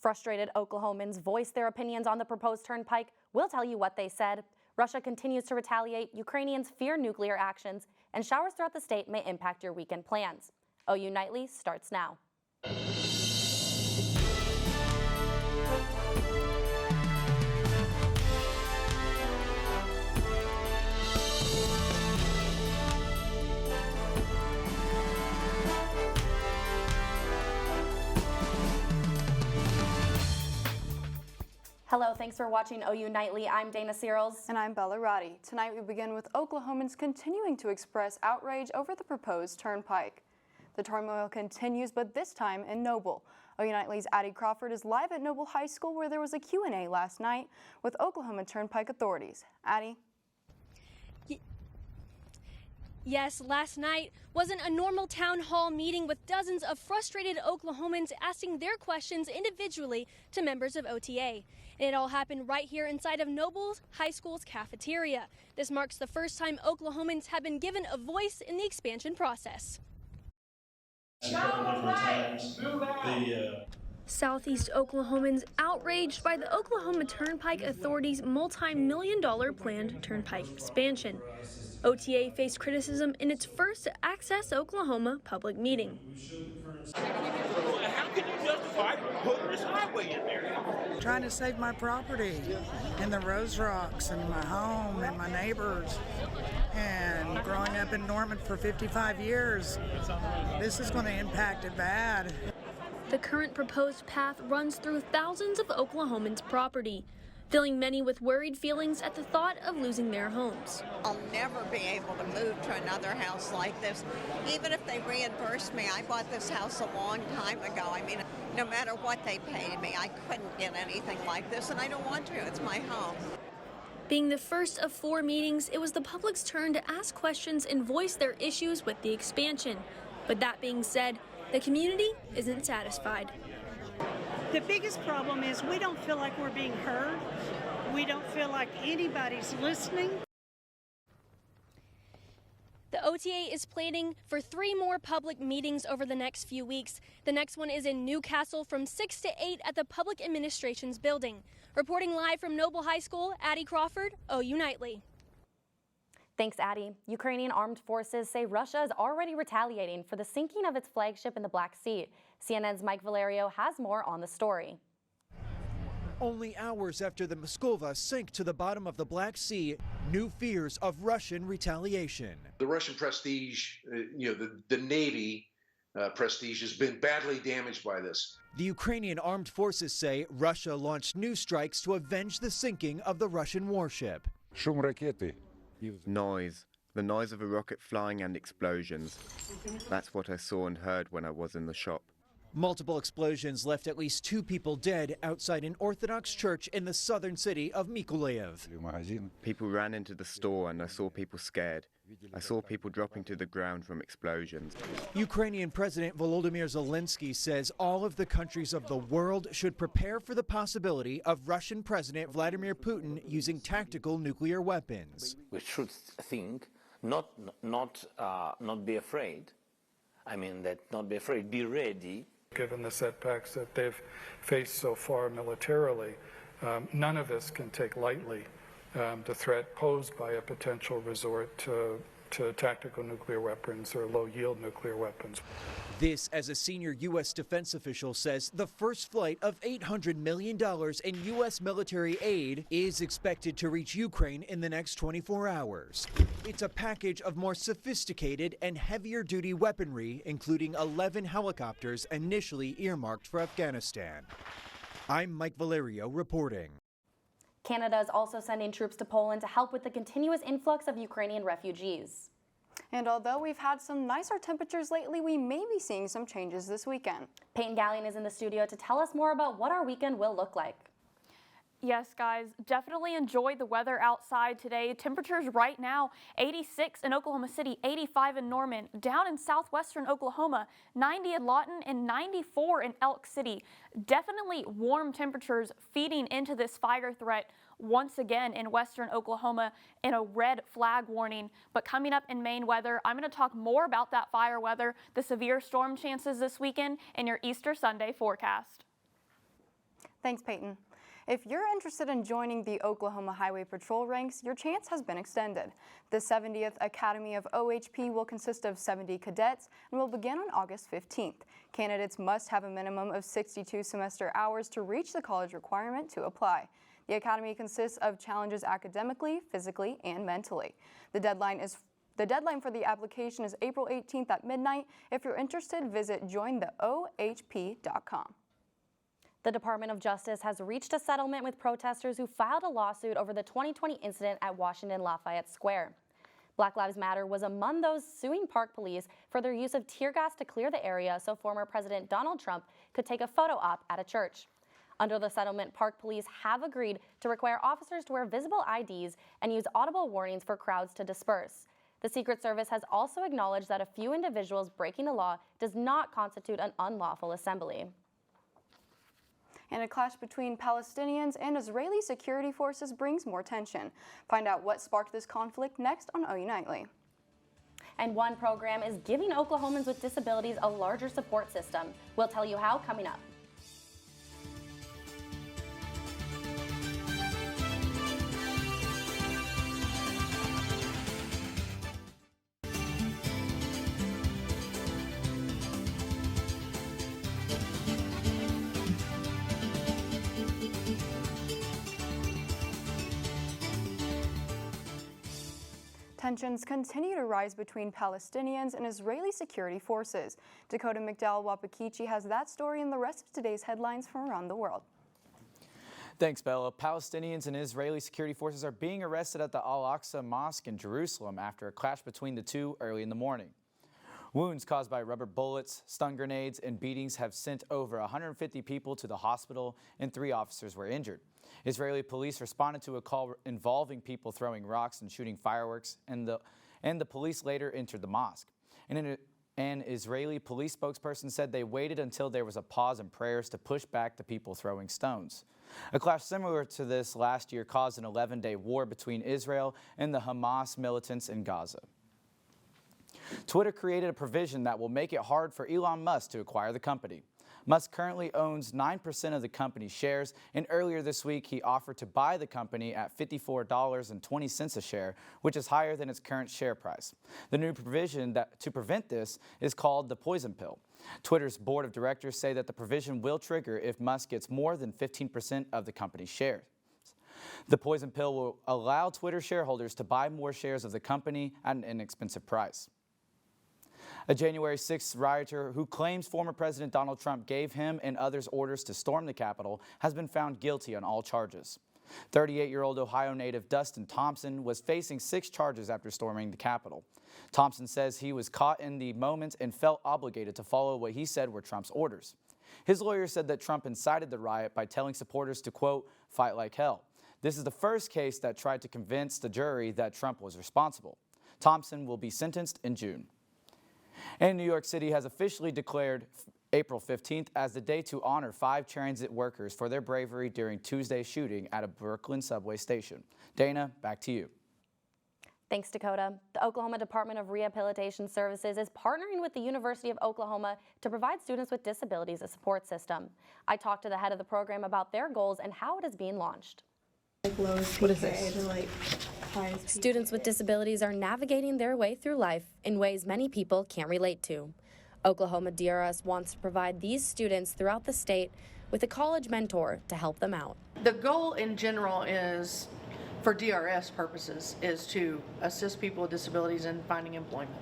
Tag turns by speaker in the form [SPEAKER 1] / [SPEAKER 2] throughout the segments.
[SPEAKER 1] Frustrated Oklahomans voiced their opinions on the proposed turnpike. We'll tell you what they said. Russia continues to retaliate, Ukrainians fear nuclear actions, and showers throughout the state may impact your weekend plans. OU Nightly starts now. Hello, thanks for watching OU Nightly. I'm Dana Searles.
[SPEAKER 2] And I'm Roddy. Tonight we begin with Oklahomans continuing to express outrage over the proposed turnpike. The turmoil continues, but this time in Noble. OU Nightly's Addie Crawford is live at Noble High School, where there was a Q&A last night with Oklahoma Turnpike authorities. Addie?
[SPEAKER 3] Yes, last night wasn't a normal town hall meeting with dozens of frustrated Oklahomans asking their questions individually to members of OTA. And it all happened right here inside of Noble's High School's cafeteria. This marks the first time Oklahomans have been given a voice in the expansion process. Southeast Oklahomans outraged by the Oklahoma Turnpike Authority's multi-million-dollar planned turnpike expansion. OTA faced criticism in its first Access Oklahoma public meeting.
[SPEAKER 4] How can you justify putting this highway in there?
[SPEAKER 5] Trying to save my property and the Rose Rocks and my home and my neighbors. And growing up in Norman for 55 years, this is going to impact it bad.
[SPEAKER 3] The current proposed path runs through thousands of Oklahomans' property, filling many with worried feelings at the thought of losing their homes.
[SPEAKER 6] I'll never be able to move to another house like this. Even if they reimburse me, I bought this house a long time ago. I mean, no matter what they paid me, I couldn't get anything like this, and I don't want to. It's my home.
[SPEAKER 3] Being the first of 4 meetings, it was the public's turn to ask questions and voice their issues with the expansion. But that being said, the community isn't satisfied.
[SPEAKER 7] The biggest problem is we don't feel like we're being heard. We don't feel like anybody's listening.
[SPEAKER 3] The OTA is planning for 3 more public meetings over the next few weeks. The next one is in Newcastle from 6 to 8 at the Public Administration's building. Reporting live from Noble High School, Addie Crawford, OU Nightly.
[SPEAKER 1] Thanks, Addie. Ukrainian armed forces say Russia is already retaliating for the sinking of its flagship in the Black Sea. CNN's Mike Valerio has more on the story.
[SPEAKER 8] Only hours after the Moskova sank to the bottom of the Black Sea, new fears of Russian retaliation.
[SPEAKER 9] The Russian prestige, the Navy prestige has been badly damaged by this.
[SPEAKER 8] The Ukrainian armed forces say Russia launched new strikes to avenge the sinking of the Russian warship.
[SPEAKER 10] Noise. The noise of a rocket flying and explosions. That's what I saw and heard when I was in the shop.
[SPEAKER 8] Multiple explosions left at least 2 people dead outside an Orthodox church in the southern city of Mykolaiv.
[SPEAKER 10] People ran into the store and I saw people scared. I saw people dropping to the ground from explosions.
[SPEAKER 8] Ukrainian President Volodymyr Zelensky says all of the countries of the world should prepare for the possibility of Russian President Vladimir Putin using tactical nuclear weapons.
[SPEAKER 11] We should think, not be afraid. I mean, not be afraid, be ready.
[SPEAKER 12] Given the setbacks that they've faced so far militarily, none of us can take lightly the threat posed by a potential resort to tactical nuclear weapons or low-yield nuclear weapons.
[SPEAKER 8] This, as a senior U.S. defense official says, the first flight of $800 million in U.S. military aid is expected to reach Ukraine in the next 24 hours. It's a package of more sophisticated and heavier-duty weaponry, including 11 helicopters initially earmarked for Afghanistan. I'm Mike Valerio reporting.
[SPEAKER 1] Canada is also sending troops to Poland to help with the continuous influx of Ukrainian refugees.
[SPEAKER 2] And although we've had some nicer temperatures lately, we may be seeing some changes this weekend.
[SPEAKER 1] Peyton Gaylean is in the studio to tell us more about what our weekend will look like.
[SPEAKER 13] Yes, guys, definitely enjoy the weather outside today. Temperatures right now, 86 in Oklahoma City, 85 in Norman, down in southwestern Oklahoma, 90 in Lawton, and 94 in Elk City. Definitely warm temperatures feeding into this fire threat once again in western Oklahoma in a red flag warning. But coming up in Maine weather, I'm going to talk more about that fire weather, the severe storm chances this weekend, and your Easter Sunday forecast.
[SPEAKER 2] Thanks, Peyton. If you're interested in joining the Oklahoma Highway Patrol ranks, your chance has been extended. The 70th Academy of OHP will consist of 70 cadets and will begin on August 15th. Candidates must have a minimum of 62 semester hours to reach the college requirement to apply. The academy consists of challenges academically, physically, and mentally. The deadline for the application is April 18th at midnight. If you're interested, visit jointheohp.com.
[SPEAKER 1] The Department of Justice has reached a settlement with protesters who filed a lawsuit over the 2020 incident at Washington Lafayette Square. Black Lives Matter was among those suing Park Police for their use of tear gas to clear the area so former President Donald Trump could take a photo op at a church. Under the settlement, Park Police have agreed to require officers to wear visible IDs and use audible warnings for crowds to disperse. The Secret Service has also acknowledged that a few individuals breaking the law does not constitute an unlawful assembly.
[SPEAKER 2] And a clash between Palestinians and Israeli security forces brings more tension. Find out what sparked this conflict next on OU Nightly.
[SPEAKER 1] And one program is giving Oklahomans with disabilities a larger support system. We'll tell you how coming up.
[SPEAKER 2] Tensions continue to rise between Palestinians and Israeli security forces. Dacoda McDowell-Wahpekeche has that story and the rest of today's headlines from around the world.
[SPEAKER 14] Thanks, Bella. Palestinians and Israeli security forces are being arrested at the Al-Aqsa Mosque in Jerusalem after a clash between the two early in the morning. Wounds caused by rubber bullets, stun grenades, and beatings have sent over 150 people to the hospital, and 3 officers were injured. Israeli police responded to a call involving people throwing rocks and shooting fireworks, and the police later entered the mosque. An Israeli police spokesperson said they waited until there was a pause in prayers to push back the people throwing stones. A clash similar to this last year caused an 11-day war between Israel and the Hamas militants in Gaza. Twitter created a provision that will make it hard for Elon Musk to acquire the company. Musk currently owns 9% of the company's shares, and earlier this week he offered to buy the company at $54.20 a share, which is higher than its current share price. The new provision to prevent this is called the poison pill. Twitter's board of directors say that the provision will trigger if Musk gets more than 15% of the company's shares. The poison pill will allow Twitter shareholders to buy more shares of the company at an inexpensive price. A January 6th rioter who claims former President Donald Trump gave him and others orders to storm the Capitol has been found guilty on all charges. 38-year-old Ohio native Dustin Thompson was facing 6 charges after storming the Capitol. Thompson says he was caught in the moment and felt obligated to follow what he said were Trump's orders. His lawyer said that Trump incited the riot by telling supporters to, quote, fight like hell. This is the first case that tried to convince the jury that Trump was responsible. Thompson will be sentenced in June. And New York City has officially declared April 15th as the day to honor 5 transit workers for their bravery during Tuesday's shooting at a Brooklyn subway station. Dana, back to you.
[SPEAKER 1] Thanks, Dacoda. The Oklahoma Department of Rehabilitation Services is partnering with the University of Oklahoma to provide students with disabilities a support system. I talked to the head of the program about their goals and how it is being launched.
[SPEAKER 15] What is this?
[SPEAKER 1] Students with disabilities are navigating their way through life in ways many people can't relate to. Oklahoma DRS wants to provide these students throughout the state with a college mentor to help them out.
[SPEAKER 15] The goal in general is, for DRS purposes, is to assist people with disabilities in finding employment.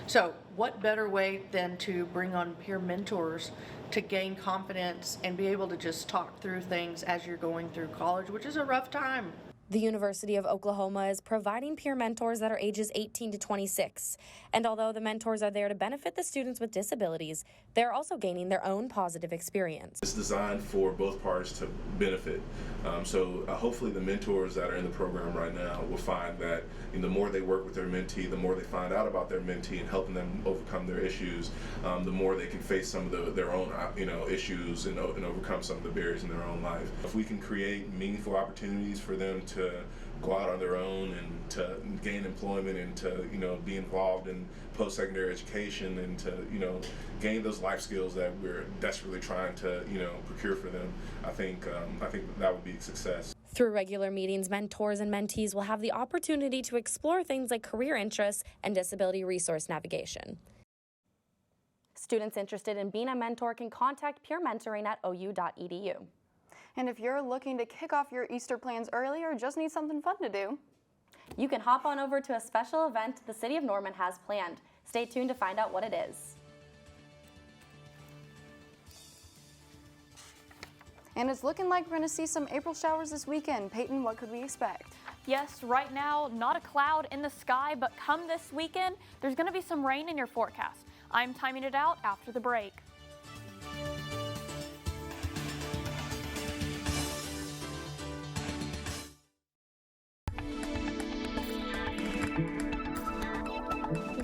[SPEAKER 15] So what better way than to bring on peer mentors to gain confidence and be able to just talk through things as you're going through college, which is a rough time.
[SPEAKER 1] The University of Oklahoma is providing peer mentors that are ages 18 to 26. And although the mentors are there to benefit the students with disabilities, they're also gaining their own positive experience.
[SPEAKER 16] It's designed for both parties to benefit. So hopefully the mentors that are in the program right now will find that the more they work with their mentee, the more they find out about their mentee and helping them overcome their issues, the more they can face some of their own issues and overcome some of the barriers in their own life. If we can create meaningful opportunities for them to go out on their own and to gain employment and to, you know, be involved in post-secondary education and to, you know, gain those life skills that we're desperately trying to, you know, procure for them. I think that would be a success.
[SPEAKER 1] Through regular meetings, mentors and mentees will have the opportunity to explore things like career interests and disability resource navigation. Students interested in being a mentor can contact Peer Mentoring at ou.edu.
[SPEAKER 2] And if you're looking to kick off your Easter plans early or just need something fun to do,
[SPEAKER 1] you can hop on over to a special event the City of Norman has planned. Stay tuned to find out what it is.
[SPEAKER 2] And it's looking like we're going to see some April showers this weekend. Peyton, what could we expect?
[SPEAKER 13] Yes, right now, not a cloud in the sky, but come this weekend, there's going to be some rain in your forecast. I'm timing it out after the break.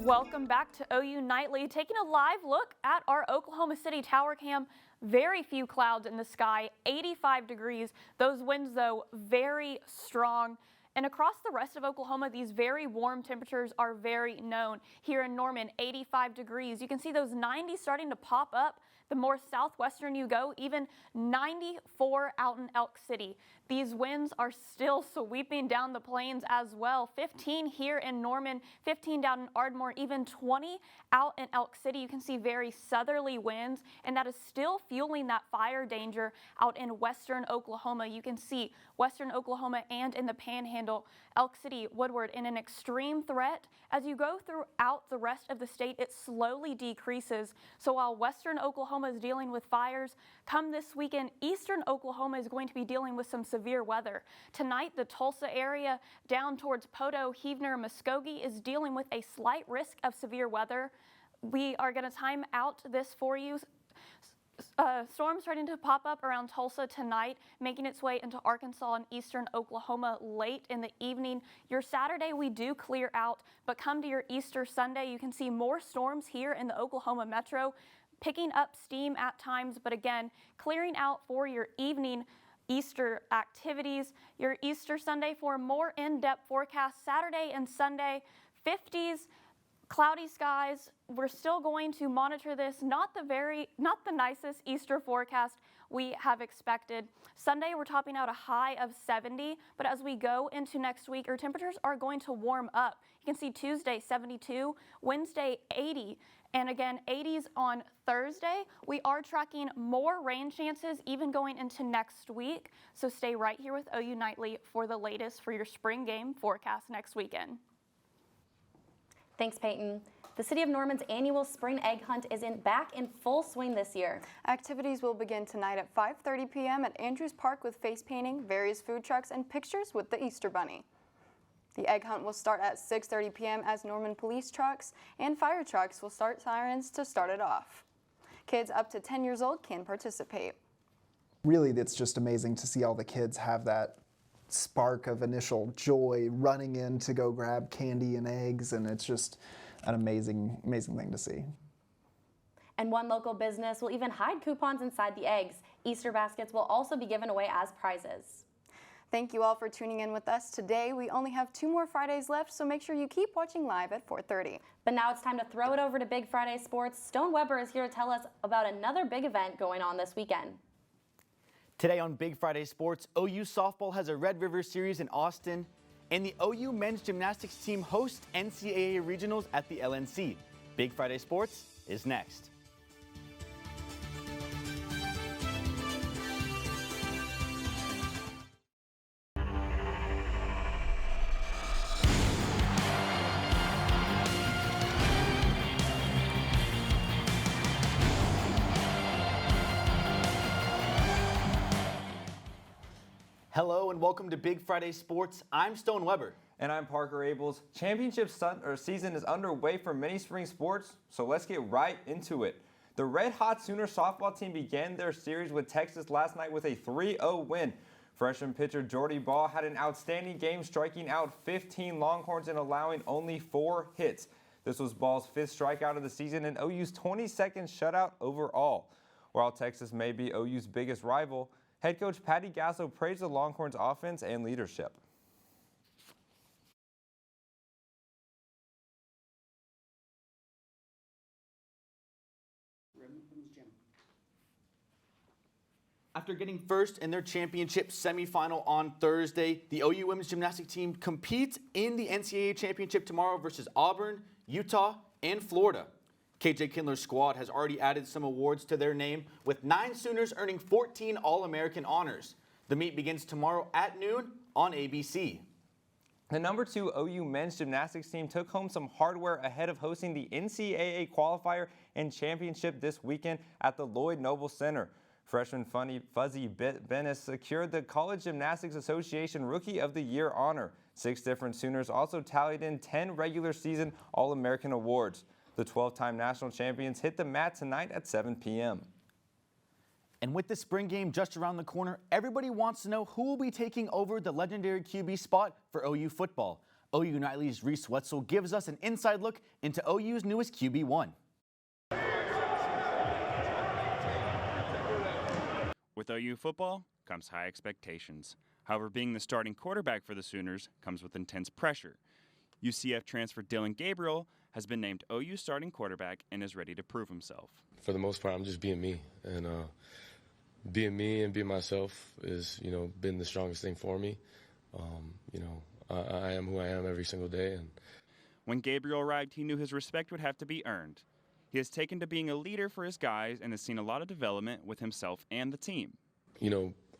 [SPEAKER 13] Welcome back to OU Nightly, taking a live look at our Oklahoma City tower cam. Very few clouds in the sky, 85 degrees. Those winds, though, very strong. And across the rest of Oklahoma, these very warm temperatures are very known. Here in Norman, 85 degrees. You can see those 90s starting to pop up. The more southwestern you go, even 94 out in Elk City. These winds are still sweeping down the plains as well. 15 here in Norman, 15 down in Ardmore, even 20 out in Elk City. You can see very southerly winds, and that is still fueling that fire danger out in western Oklahoma. You can see western Oklahoma and in the Panhandle, Elk City, Woodward in an extreme threat. As you go throughout the rest of the state, it slowly decreases. So while western Oklahoma is dealing with fires, come this weekend, eastern Oklahoma is going to be dealing with some severe weather. Tonight, the Tulsa area down towards Poteau, Heavener, Muskogee is dealing with a slight risk of severe weather. We are going to time out this for you. Storm starting to pop up around Tulsa tonight, making its way into Arkansas and eastern Oklahoma late in the evening. Your Saturday we do clear out, but come to your Easter Sunday, you can see more storms here in the Oklahoma metro, picking up steam at times, but again, clearing out for your evening Easter activities. Your Easter Sunday for a more in-depth forecast, Saturday and Sunday, 50s. Cloudy skies. We're still going to monitor this. Not the nicest Easter forecast we have expected. Sunday, we're topping out a high of 70, but as we go into next week, our temperatures are going to warm up. You can see Tuesday, 72, Wednesday, 80, and again, 80s on Thursday. We are tracking more rain chances even going into next week, so stay right here with OU Nightly for the latest for your spring game forecast next weekend.
[SPEAKER 1] Thanks, Peyton. The City of Norman's annual spring egg hunt is back in full swing this year.
[SPEAKER 2] Activities will begin tonight at 5:30 p.m. at Andrews Park with face painting, various food trucks, and pictures with the Easter Bunny. The egg hunt will start at 6:30 p.m. as Norman police trucks and fire trucks will start sirens to start it off. Kids up to 10 years old can participate.
[SPEAKER 17] Really, it's just amazing to see all the kids have that spark of initial joy running in to go grab candy and eggs, and it's just an amazing thing to see.
[SPEAKER 1] And one local business will even hide coupons inside the eggs. Easter baskets will also be given away as prizes.
[SPEAKER 2] Thank you all for tuning in with us today. We only have 2 more Fridays left, so make sure you keep watching live at 4:30.
[SPEAKER 1] But now it's time to throw it over to Big Friday Sports. Stone Weber is here to tell us about another big event going on this weekend.
[SPEAKER 18] Today on Big Friday Sports, OU softball has a Red River Series in Austin, and the OU men's gymnastics team hosts NCAA regionals at the LNC. Big Friday Sports is next. Hello and welcome to Big Friday Sports. I'm Stone Weber.
[SPEAKER 19] And I'm Parker Abels. Championship season is underway for many spring sports, so let's get right into it. The Red Hot Sooner softball team began their series with Texas last night with a 3-0 win. Freshman pitcher Jordy Ball had an outstanding game, striking out 15 Longhorns and allowing only 4 hits. This was Ball's 5th strikeout of the season and OU's 22nd shutout overall. While Texas may be OU's biggest rival, head coach Patty Gasso praised the Longhorns' offense and leadership.
[SPEAKER 18] After getting first in their championship semifinal on Thursday, the OU women's gymnastics team competes in the NCAA championship tomorrow versus Auburn, Utah, and Florida. KJ Kindler's squad has already added some awards to their name, with 9 Sooners earning 14 All-American honors. The meet begins tomorrow at noon on ABC.
[SPEAKER 19] The number 2 OU men's gymnastics team took home some hardware ahead of hosting the NCAA qualifier and championship this weekend at the Lloyd Noble Center. Freshman Fuzzy Bennis secured the College Gymnastics Association Rookie of the Year honor. 6 different Sooners also tallied in 10 regular season All-American awards. The 12-time national champions hit the mat tonight at 7 p.m.
[SPEAKER 18] And with the spring game just around the corner, everybody wants to know who will be taking over the legendary QB spot for OU football. OU Nightly's Reece Wetzel gives us an inside look into OU's newest QB1.
[SPEAKER 20] With OU football comes high expectations. However, being the starting quarterback for the Sooners comes with intense pressure. UCF transfer Dillon Gabriel has been named OU starting quarterback and is ready to prove himself.
[SPEAKER 21] For the most part, I'm just being me, and being me and being myself is, been the strongest thing for me. I am who I am every single day. And
[SPEAKER 20] when Gabriel arrived, he knew his respect would have to be earned. He has taken to being a leader for his guys and has seen a lot of development with himself and the team.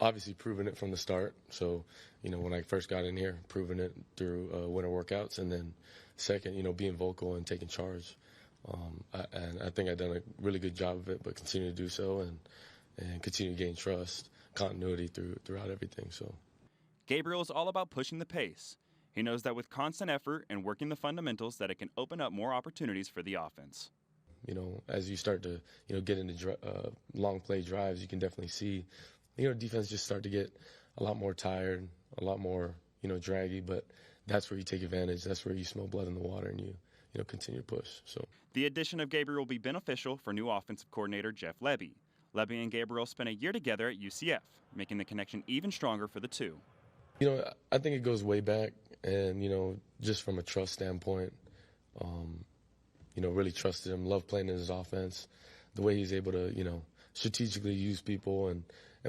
[SPEAKER 21] Obviously proving it from the start. So, when I first got in here, proving it through winter workouts, and then second, being vocal and taking charge. And I think I've done a really good job of it, but continue to do so and continue to gain trust, continuity throughout everything. So,
[SPEAKER 20] Gabriel is all about pushing the pace. He knows that with constant effort and working the fundamentals that it can open up more opportunities for the offense.
[SPEAKER 21] As you start to, get into long play drives, you can definitely see, defense just start to get a lot more tired, a lot more, draggy, but that's where you take advantage. That's where you smell blood in the water and you continue to push. So
[SPEAKER 20] the addition of Gabriel will be beneficial for new offensive coordinator Jeff Lebby. Lebby and Gabriel spent a year together at UCF, making the connection even stronger for the two.
[SPEAKER 21] I think it goes way back, and, just from a trust standpoint, really trusted him, loved playing in his offense, the way he's able to, strategically use people and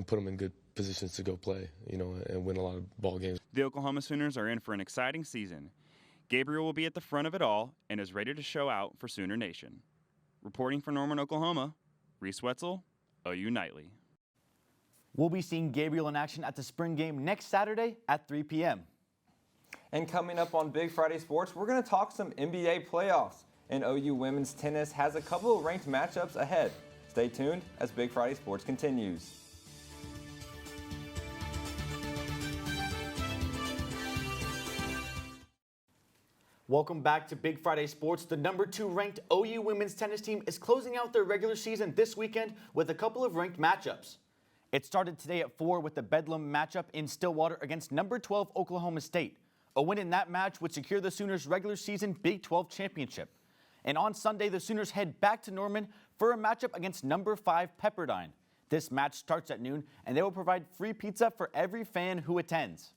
[SPEAKER 21] put them in good positions to go play, and win a lot of ball games.
[SPEAKER 20] The Oklahoma Sooners are in for an exciting season. Gabriel will be at the front of it all and is ready to show out for Sooner Nation. Reporting for Norman, Oklahoma, Reece Wetzel, OU Nightly.
[SPEAKER 18] We'll be seeing Gabriel in action at the spring game next Saturday at 3 p.m.
[SPEAKER 19] And coming up on Big Friday Sports, we're going to talk some NBA playoffs. And OU women's tennis has a couple of ranked matchups ahead. Stay tuned as Big Friday Sports continues.
[SPEAKER 18] Welcome back to Big Friday Sports. The number 2 ranked OU women's tennis team is closing out their regular season this weekend with a couple of ranked matchups. It started today at 4 with the Bedlam matchup in Stillwater against number 12 Oklahoma State. A win in that match would secure the Sooners' regular season Big 12 championship. And on Sunday, the Sooners head back to Norman for a matchup against number 5 Pepperdine. This match starts at noon, and they will provide free pizza for every fan who attends.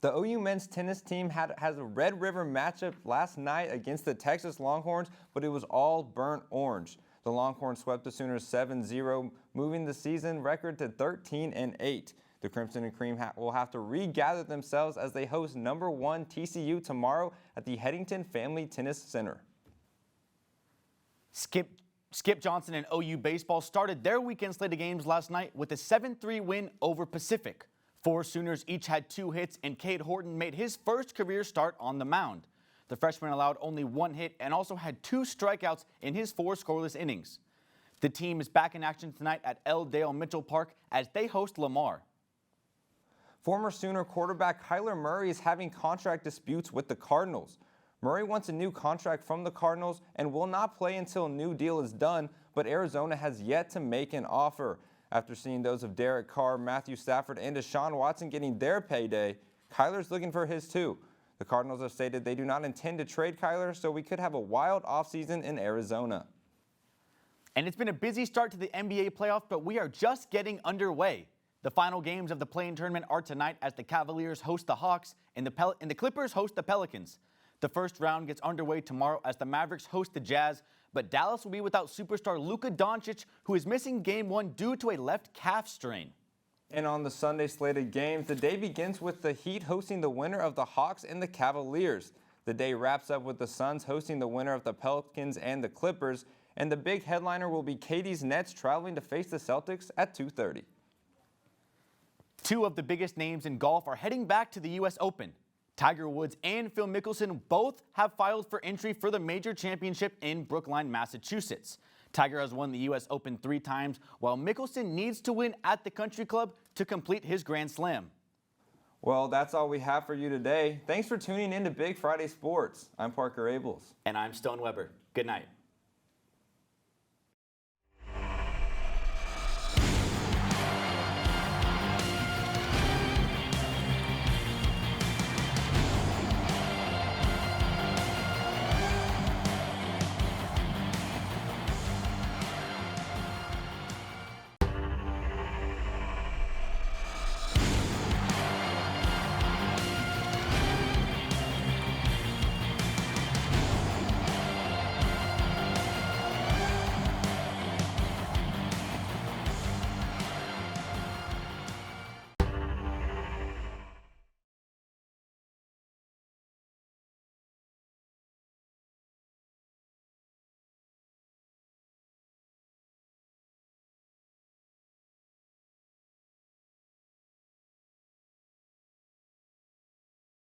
[SPEAKER 19] The OU men's tennis team has a Red River matchup last night against the Texas Longhorns, but it was all burnt orange. The Longhorns swept the Sooners 7-0, moving the season record to 13-8. The Crimson and Cream will have to regather themselves as they host number 1 TCU tomorrow at the Headington Family Tennis Center.
[SPEAKER 18] Skip Johnson and OU baseball started their weekend slate of games last night with a 7-3 win over Pacific. 4 Sooners each had 2 hits, and Cade Horton made his first career start on the mound. The freshman allowed only 1 hit and also had 2 strikeouts in his 4 scoreless innings. The team is back in action tonight at L. Dale Mitchell Park as they host Lamar.
[SPEAKER 19] Former Sooner quarterback Kyler Murray is having contract disputes with the Cardinals. Murray wants a new contract from the Cardinals and will not play until a new deal is done, but Arizona has yet to make an offer. After seeing those of Derek Carr, Matthew Stafford, and Deshaun Watson getting their payday, Kyler's looking for his too. The Cardinals have stated they do not intend to trade Kyler, so we could have a wild offseason in Arizona.
[SPEAKER 18] And it's been a busy start to the NBA playoffs, but we are just getting underway. The final games of the play-in tournament are tonight as the Cavaliers host the Hawks and the Clippers host the Pelicans. The first round gets underway tomorrow as the Mavericks host the Jazz, but Dallas will be without superstar Luka Doncic, who is missing Game 1 due to a left calf strain.
[SPEAKER 19] And on the Sunday slated games, the day begins with the Heat hosting the winner of the Hawks and the Cavaliers. The day wraps up with the Suns hosting the winner of the Pelicans and the Clippers, and the big headliner will be KD's Nets traveling to face the Celtics at 2:30.
[SPEAKER 18] Two of the biggest names in golf are heading back to the U.S. Open. Tiger Woods and Phil Mickelson both have filed for entry for the major championship in Brookline, Massachusetts. Tiger has won the U.S. Open 3 times, while Mickelson needs to win at the Country Club to complete his Grand Slam.
[SPEAKER 19] Well, that's all we have for you today. Thanks for tuning in to Big Friday Sports. I'm Parker Abels.
[SPEAKER 18] And I'm Stone Weber. Good night.